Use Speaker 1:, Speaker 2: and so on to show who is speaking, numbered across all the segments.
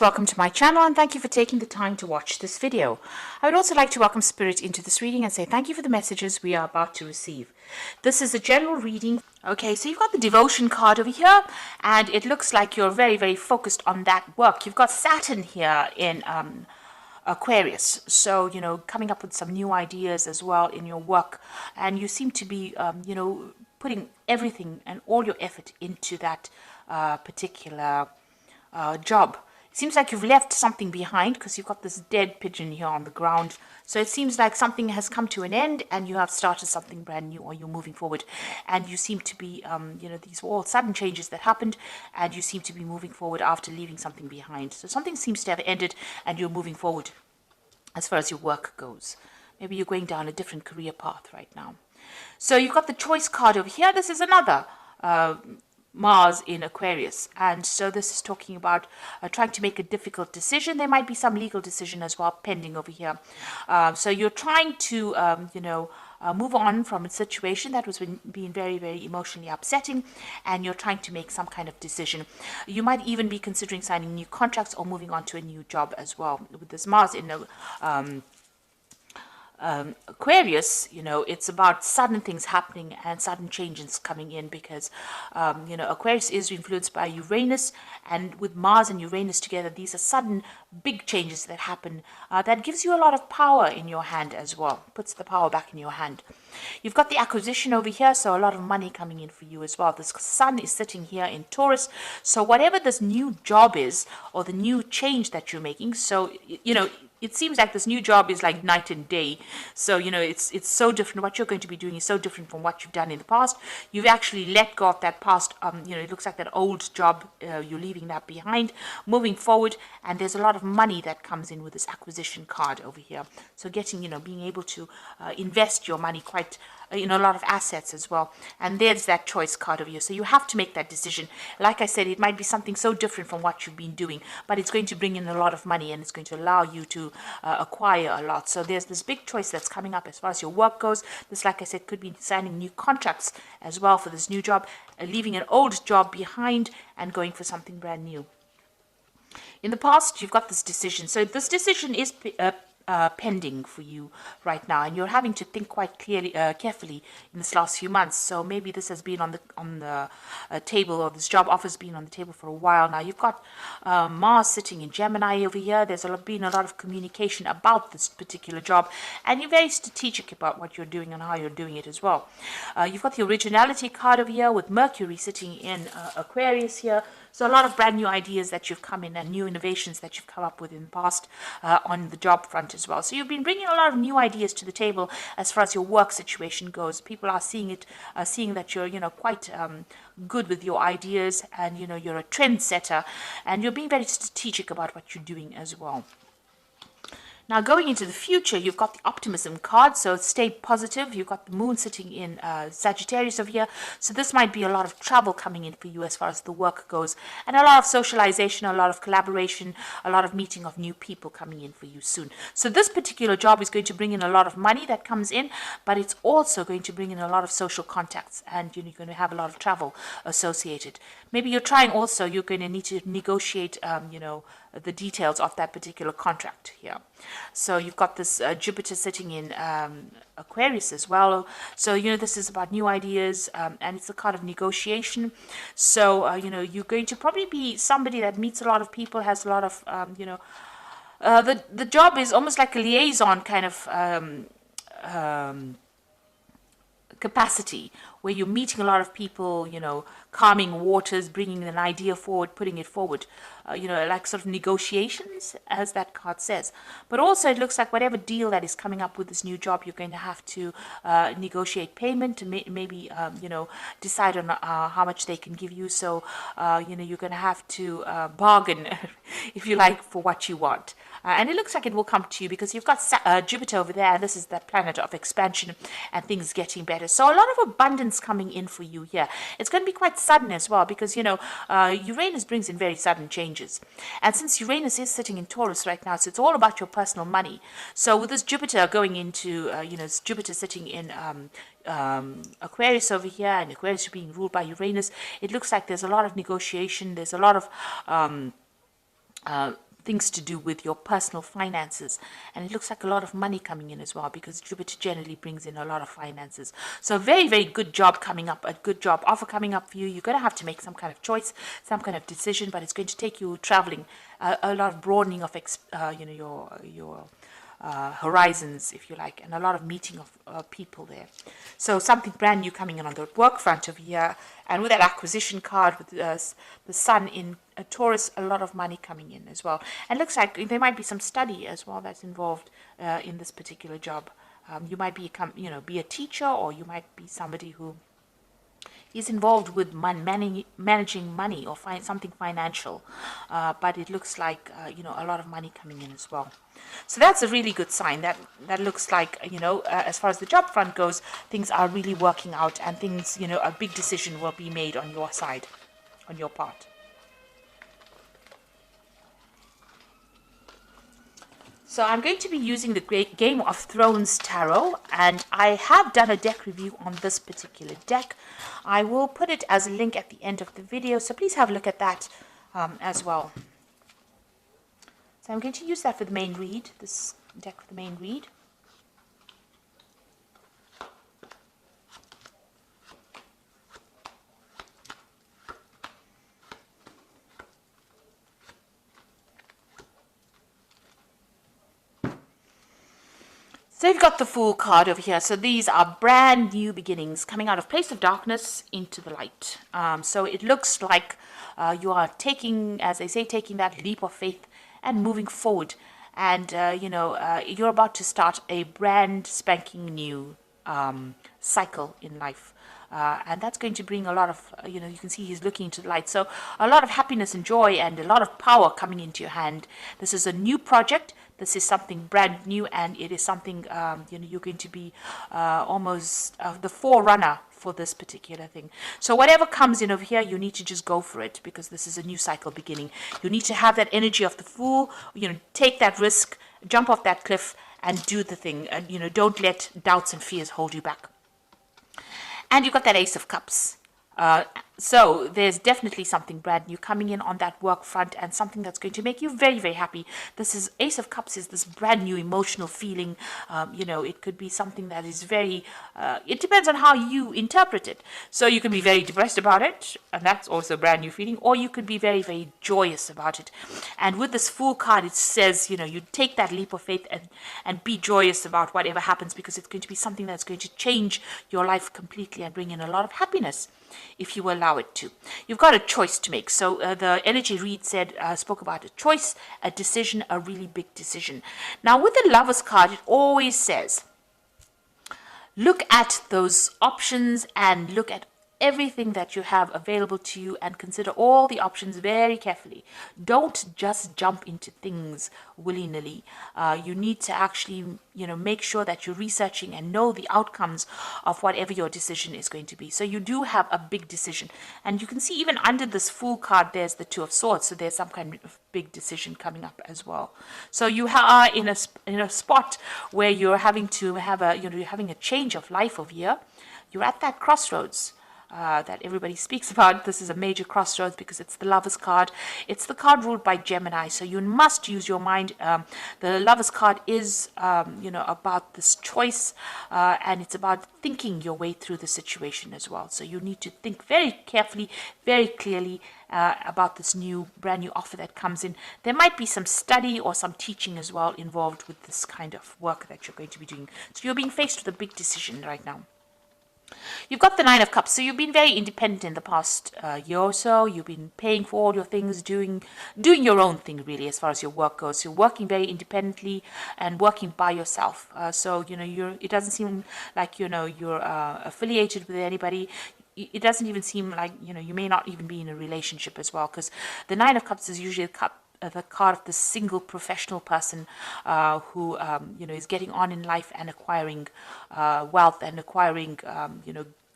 Speaker 1: Welcome to my channel and thank you for taking the time to watch this video. I would also like to welcome Spirit into this reading and say thank you for the messages we are about to receive. This is a general reading. Okay, so you've got the devotion card over here and it looks like you're very focused on that work. You've got Saturn here in Aquarius, so coming up with some new ideas as well in your work, and you seem to be putting everything and all your effort into that particular job. It seems like you've left something behind because you've got this dead pigeon here on the ground. So it seems like something has come to an end and you have started something brand new, or you're moving forward. And you seem to be, these were all sudden changes that happened and you seem to be moving forward after leaving something behind. So something seems to have ended and you're moving forward as far as your work goes. Maybe you're going down a different career path right now. So you've got the choice card over here. This is another Mars in Aquarius, and so this is talking about trying to make a difficult decision. There might be some legal decision as well pending over here. So you're trying to move on from a situation that was being very emotionally upsetting, and you're trying to make some kind of decision. You might even be considering signing new contracts or moving on to a new job as well. With this Mars in Aquarius, it's about sudden things happening and sudden changes coming in because, Aquarius is influenced by Uranus, and with Mars and Uranus together, these are sudden big changes that happen that gives you a lot of power in your hand as well, puts the power back in your hand. You've got the acquisition over here, so a lot of money coming in for you as well. This sun is sitting here in Taurus, so whatever this new job is or the new change that you're making, so, it seems like this new job is like night and day. So, it's so different. What you're going to be doing is so different from what you've done in the past. You've actually let go of that past, it looks like that old job, you're leaving that behind, moving forward, and there's a lot of money that comes in with this acquisition card over here. So getting, being able to invest your money quite, a lot of assets as well. And there's that choice card over here. So you have to make that decision. Like I said, it might be something so different from what you've been doing, but it's going to bring in a lot of money and it's going to allow you to acquire a lot. So there's this big choice that's coming up as far as your work goes. This, like I said, could be signing new contracts as well for this new job, leaving an old job behind and going for something brand new. In the past, you've got this decision. So this decision is pending for you right now, and you're having to think quite carefully in this last few months. So maybe this has been on the table, or this job offer's been on the table for a while now. You've got Mars sitting in Gemini over here. There's been a lot of communication about this particular job, and you're very strategic about what you're doing and how you're doing it as well. You've got the originality card over here with Mercury sitting in Aquarius here. So a lot of brand new ideas that you've come in and new innovations that you've come up with in the past on the job front as well. So you've been bringing a lot of new ideas to the table as far as your work situation goes. People are seeing it, seeing that you're, quite good with your ideas, and, you're a trendsetter, and you're being very strategic about what you're doing as well. Now, going into the future, you've got the optimism card, so stay positive. You've got the moon sitting in Sagittarius over here, so this might be a lot of travel coming in for you as far as the work goes, and a lot of socialization, a lot of collaboration, a lot of meeting of new people coming in for you soon. So this particular job is going to bring in a lot of money that comes in, but it's also going to bring in a lot of social contacts, and you're going to have a lot of travel associated. Maybe you're going to need to negotiate, the details of that particular contract here. So you've got this Jupiter sitting in Aquarius as well. So, this is about new ideas, and it's a kind of negotiation. So, you're going to probably be somebody that meets a lot of people, has a lot of, the job is almost like a liaison kind of capacity, where you're meeting a lot of people, calming waters, bringing an idea forward, putting it forward, like sort of negotiations, as that card says. But also it looks like whatever deal that is coming up with this new job, you're going to have to negotiate payment, maybe, decide on how much they can give you. So, you're going to have to bargain, if you like, for what you want. And it looks like it will come to you because you've got Jupiter over there, and this is the planet of expansion and things getting better. So a lot of abundance coming in for you here. It's going to be quite sudden as well because, Uranus brings in very sudden changes. And since Uranus is sitting in Taurus right now, so it's all about your personal money. So with this Jupiter going into, Jupiter sitting in Aquarius over here, and Aquarius being ruled by Uranus, it looks like there's a lot of negotiation. There's a lot of things to do with your personal finances, and it looks like a lot of money coming in as well, because Jupiter generally brings in a lot of finances. So very, very good job coming up, a good job offer coming up for you. You're going to have to make some kind of choice, some kind of decision, but it's going to take you traveling, a lot of broadening of your horizons, if you like, and a lot of meeting of people there. So something brand new coming in on the work front over here. And with that acquisition card with the sun in Taurus, a lot of money coming in as well. And it looks like there might be some study as well that's involved in this particular job. You might be a teacher, or you might be somebody who is involved with managing money or something financial, but it looks like a lot of money coming in as well. So that's a really good sign. That looks like as far as the job front goes, things are really working out, and things a big decision will be made on your side, on your part. So I'm going to be using the Great Game of Thrones Tarot, and I have done a deck review on this particular deck. I will put it as a link at the end of the video, so please have a look at that as well. So I'm going to use that for the main read, this deck for the main read. So you've got the Fool card over here. So these are brand new beginnings coming out of place of darkness into the light. So it looks like you are taking, as they say, taking that leap of faith and moving forward. And, you're about to start a brand spanking new cycle in life. And that's going to bring a lot of, you can see he's looking into the light. So a lot of happiness and joy and a lot of power coming into your hand. This is a new project. This is something brand new, and it is something, you're going to be almost the forerunner for this particular thing. So whatever comes in over here, you need to just go for it, because this is a new cycle beginning. You need to have that energy of the Fool, take that risk, jump off that cliff and do the thing. And, don't let doubts and fears hold you back. And you've got that Ace of Cups. So there's definitely something brand new coming in on that work front, and something that's going to make you very, very happy. This is Ace of Cups is this brand new emotional feeling. It could be something that is very, it depends on how you interpret it. So you can be very depressed about it, and that's also a brand new feeling, or you could be very, very joyous about it. And with this Fool card, it says, you take that leap of faith and be joyous about whatever happens, because it's going to be something that's going to change your life completely and bring in a lot of happiness, if you allow it to. You've got a choice to make. So the energy read spoke about a choice, a decision, a really big decision. Now with the Lovers card, it always says, look at those options and look at everything that you have available to you, and consider all the options very carefully. Don't just jump into things willy-nilly. You need to actually, make sure that you're researching and know the outcomes of whatever your decision is going to be. So you do have a big decision. And you can see even under this Fool card, there's the Two of Swords. So there's some kind of big decision coming up as well. So you are in a spot where you're having to have you're having a change of life over here. You're at that crossroads that everybody speaks about. This is a major crossroads because it's the Lovers card. It's the card ruled by Gemini, so you must use your mind. The Lovers card is, about this choice, and it's about thinking your way through the situation as well. So you need to think very carefully, very clearly about this brand new offer that comes in. There might be some study or some teaching as well involved with this kind of work that you're going to be doing. So you're being faced with a big decision right now. You've got the Nine of Cups, so you've been very independent in the past year or so. You've been paying for all your things, doing your own thing really as far as your work goes. You're working very independently and working by yourself. So it doesn't seem like you're affiliated with anybody. It doesn't even seem like you may not even be in a relationship as well, because the Nine of Cups is usually the card of the single professional person who is getting on in life and acquiring wealth and acquiring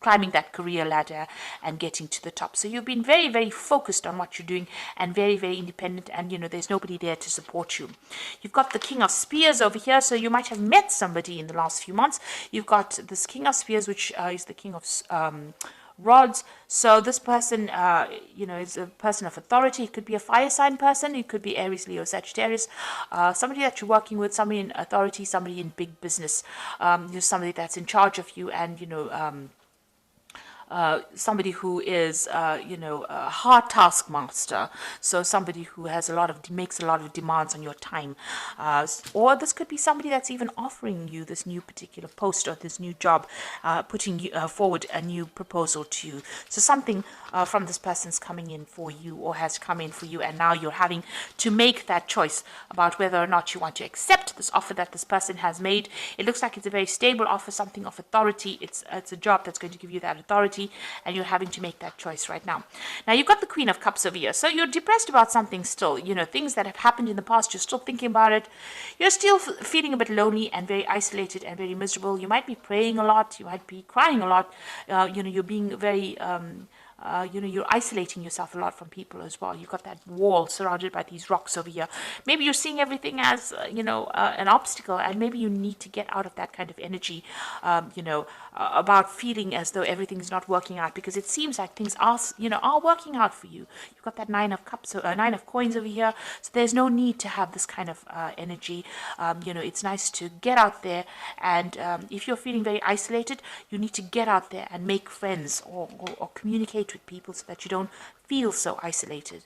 Speaker 1: climbing that career ladder and getting to the top. So you've been very, very focused on what you're doing and very, very independent, and there's nobody there to support you. You've got the King of Spears over here, so you might have met somebody in the last few months. You've got this King of Spears, which is the King of rods. So this person, is a person of authority. It could be a fire sign person. It could be Aries, Leo, Sagittarius. Somebody that you're working with, somebody in authority, somebody in big business, somebody that's in charge of you, and somebody who is, a hard taskmaster. So somebody who has makes a lot of demands on your time. Or this could be somebody that's even offering you this new particular post or this new job, putting forward a new proposal to you. So something from this person's coming in for you or has come in for you, and now you're having to make that choice about whether or not you want to accept this offer that this person has made. It looks like it's a very stable offer, something of authority. It's a job that's going to give you that authority, and you're having to make that choice right now. Now, you've got the Queen of Cups over here. So you're depressed about something still, things that have happened in the past. You're still thinking about it. You're still feeling a bit lonely and very isolated and very miserable. You might be praying a lot. You might be crying a lot. You're being very... you're isolating yourself a lot from people as well. You've got that wall surrounded by these rocks over here. Maybe you're seeing everything as, an obstacle, and maybe you need to get out of that kind of energy, about feeling as though everything's not working out, because it seems like things are working out for you. You've got that Nine of Cups, Nine of Coins over here, so there's no need to have this kind of energy. It's nice to get out there, and if you're feeling very isolated, you need to get out there and make friends or communicate with people so that you don't feel so isolated.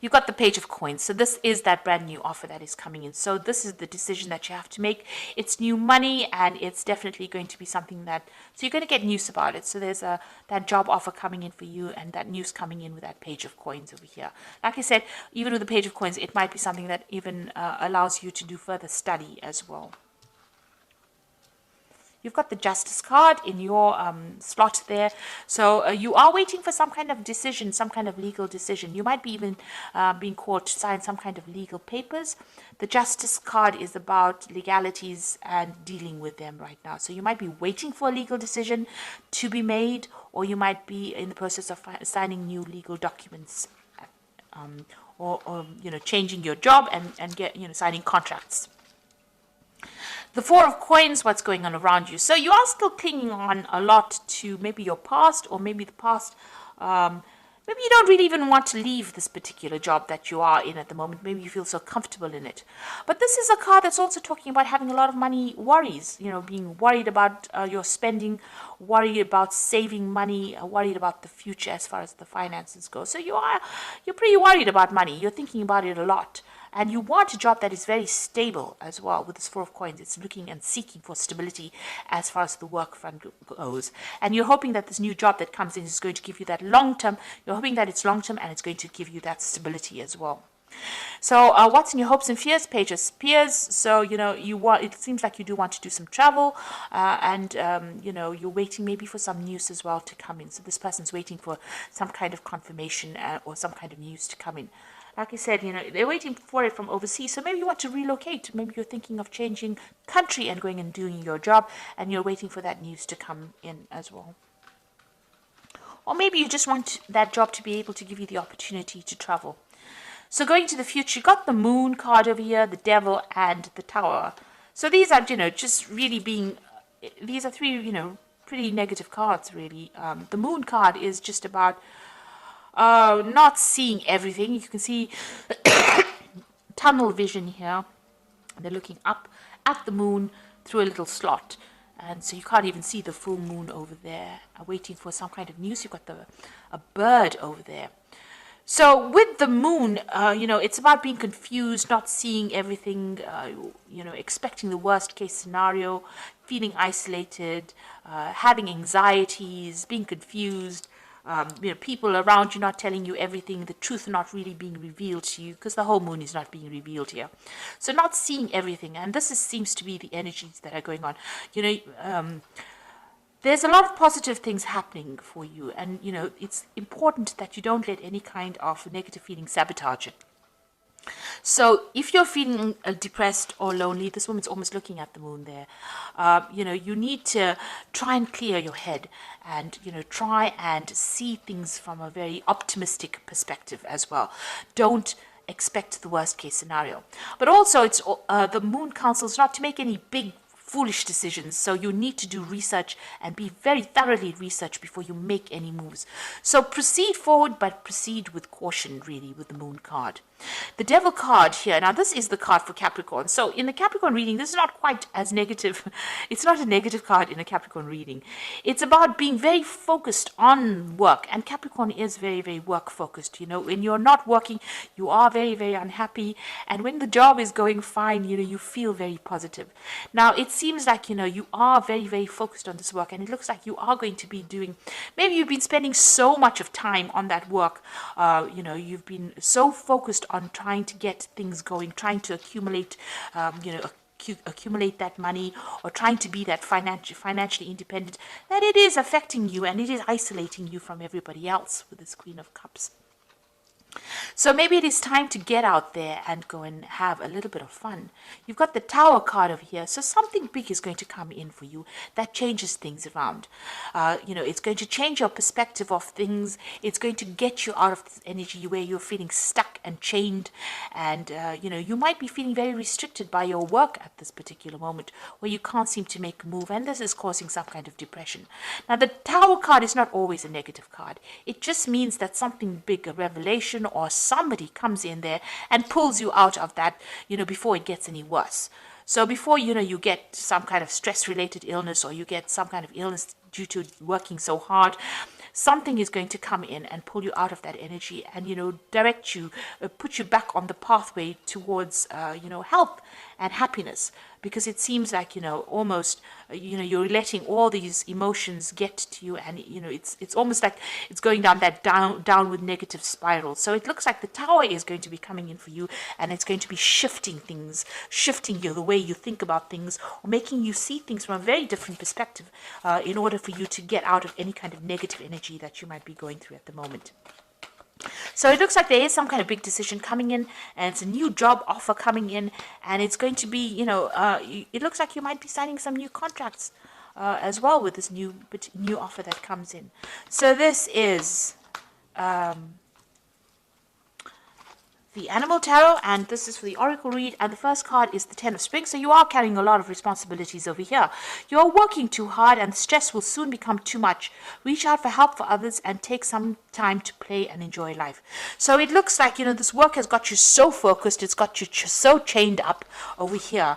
Speaker 1: You've got the Page of Coins. So this is that brand new offer that is coming in. So this is the decision that you have to make. It's new money, and it's definitely going to be something that, so you're going to get news about it. So there's that job offer coming in for you, and that news coming in with that Page of Coins over here. Like I said, even with the Page of Coins, it might be something that even allows you to do further study as well. You've got the Justice card in your slot there. So you are waiting for some kind of decision, some kind of legal decision. You might be even being called to sign some kind of legal papers. The Justice card is about legalities and dealing with them right now. So you might be waiting for a legal decision to be made, or you might be in the process of signing new legal documents, or changing your job and get signing contracts. The Four of Coins, what's going on around you. So you are still clinging on a lot to maybe your past, or maybe the past. Maybe you don't really even want to leave this particular job that you are in at the moment. Maybe you feel so comfortable in it. But this is a card that's also talking about having a lot of money worries. Being worried about your spending, worried about saving money, worried about the future as far as the finances go. So you're pretty worried about money. You're thinking about it a lot. And you want a job that is very stable as well. With this Four of Coins, it's looking and seeking for stability as far as the work front goes. And you're hoping that this new job that comes in is going to give you that long-term. You're hoping that it's long-term, and it's going to give you that stability as well. So what's in your hopes and fears? Page of Spears. So, it seems like you do want to do some travel, and, you're waiting maybe for some news as well to come in. So this person's waiting for some kind of confirmation or some kind of news to come in. Like I said, they're waiting for it from overseas. So maybe you want to relocate. Maybe you're thinking of changing country and going and doing your job, and you're waiting for that news to come in as well. Or maybe you just want that job to be able to give you the opportunity to travel. So going to the future, you got the Moon card over here, the Devil, and the Tower. So these are, just really being, these are three, pretty negative cards, really. The Moon card is just about not seeing everything. You can see tunnel vision here. They're looking up at the moon through a little slot, and so you can't even see the full moon over there. Waiting for some kind of news. You've got a bird over there. So with the moon, it's about being confused, not seeing everything, expecting the worst case scenario, feeling isolated, having anxieties, being confused. People around you not telling you everything, the truth not really being revealed to you, because the whole moon is not being revealed here. So not seeing everything, and this seems to be the energies that are going on. There's a lot of positive things happening for you, and it's important that you don't let any kind of negative feeling sabotage it. So if you're feeling depressed or lonely, this woman's almost looking at the moon there. You need to try and clear your head, and try and see things from a very optimistic perspective as well. Don't expect the worst case scenario. But also, it's the moon counsels not to make any big foolish decisions. So you need to do research and be very thoroughly researched before you make any moves. So proceed forward, but proceed with caution, really, with the Moon card. The Devil card here. Now, this is the card for Capricorn. So in the Capricorn reading, this is not quite as negative. It's not a negative card in a Capricorn reading. It's about being very focused on work. And Capricorn is very, very work focused. You know, when you're not working, you are very, very unhappy. And when the job is going fine, you know, you feel very positive. Now, it seems like, you know, you are very, very focused on this work. And it looks like you are going to be doing, maybe you've been spending so much of time on that work. You know, you've been so focused on trying to get things going, trying to accumulate, accumulate that money, or trying to be that financially independent, that it is affecting you and it is isolating you from everybody else with this Queen of Cups. So maybe it is time to get out there and go and have a little bit of fun. You've got the Tower card over here. So something big is going to come in for you that changes things around. You know, it's going to change your perspective of things. It's going to get you out of this energy where you're feeling stuck and chained. And, you know, you might be feeling very restricted by your work at this particular moment where you can't seem to make a move. And this is causing some kind of depression. Now, the Tower card is not always a negative card. It just means that something big, a revelation, or somebody comes in there and pulls you out of that, you know, before it gets any worse. So before, you know, you get some kind of stress-related illness, or you get some kind of illness due to working so hard, something is going to come in and pull you out of that energy and, you know, direct you, put you back on the pathway towards, you know, health and happiness. Because it seems like, you know, almost, you know, you're letting all these emotions get to you, and, you know, it's almost like it's going down that downward negative spiral. So it looks like the Tower is going to be coming in for you, and it's going to be shifting things, shifting you, the way you think about things, or making you see things from a very different perspective, in order for you to get out of any kind of negative energy that you might be going through at the moment. So it looks like there is some kind of big decision coming in, and it's a new job offer coming in, and it's going to be, you know, it looks like you might be signing some new contracts as well with this new offer that comes in. So this is the Animal Tarot, and this is for the Oracle read, and the first card is the Ten of Spring. So you are carrying a lot of responsibilities over here. You're working too hard, and the stress will soon become too much. Reach out for help for others and take some time to play and enjoy life. So it looks like, you know, this work has got you so focused, it's got you so chained up over here,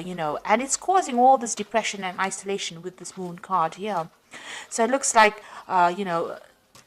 Speaker 1: you know, and it's causing all this depression and isolation with this Moon card here. So it looks like, you know,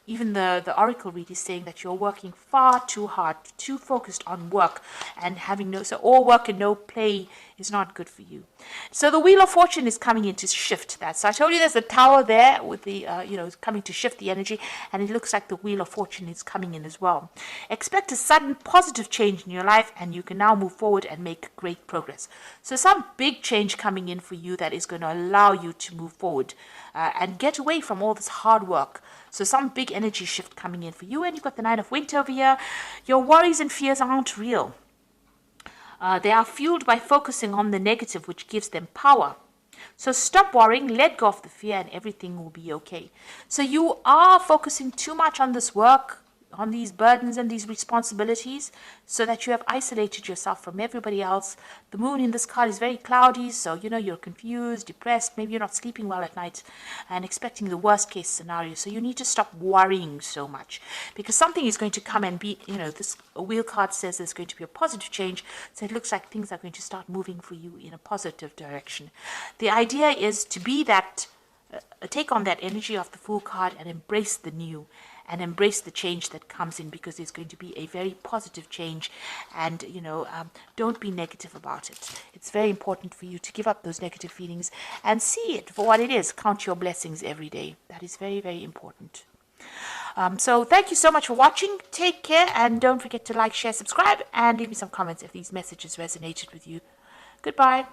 Speaker 1: even the Oracle read is saying that you're working far too hard, too focused on work, and having so all work and no play is not good for you. So the Wheel of Fortune is coming in to shift that. So I told you there's a Tower there with the, you know, coming to shift the energy, and it looks like the Wheel of Fortune is coming in as well. Expect a sudden positive change in your life, and you can now move forward and make great progress. So some big change coming in for you that is going to allow you to move forward and get away from all this hard work. So some big energy shift coming in for you. And you've got the Nine of Winter over here. Your worries and fears aren't real. They are fueled by focusing on the negative, which gives them power. So stop worrying, let go of the fear, and everything will be okay. So you are focusing too much on this work, on these burdens and these responsibilities, so that you have isolated yourself from everybody else. The moon in this card is very cloudy, so, you know, you're confused, depressed, maybe you're not sleeping well at night and expecting the worst case scenario. So you need to stop worrying so much, because something is going to come and be, you know, this wheel card says there's going to be a positive change. So it looks like things are going to start moving for you in a positive direction. The idea is to be that, take on that energy of the Fool card and embrace the new, and embrace the change that comes in, because there's going to be a very positive change. And, you know, don't be negative about it. It's very important for you to give up those negative feelings and see it for what it is. Count your blessings every day. That is very, very important. So thank you so much for watching. Take care, and don't forget to like, share, subscribe, and leave me some comments if these messages resonated with you. Goodbye.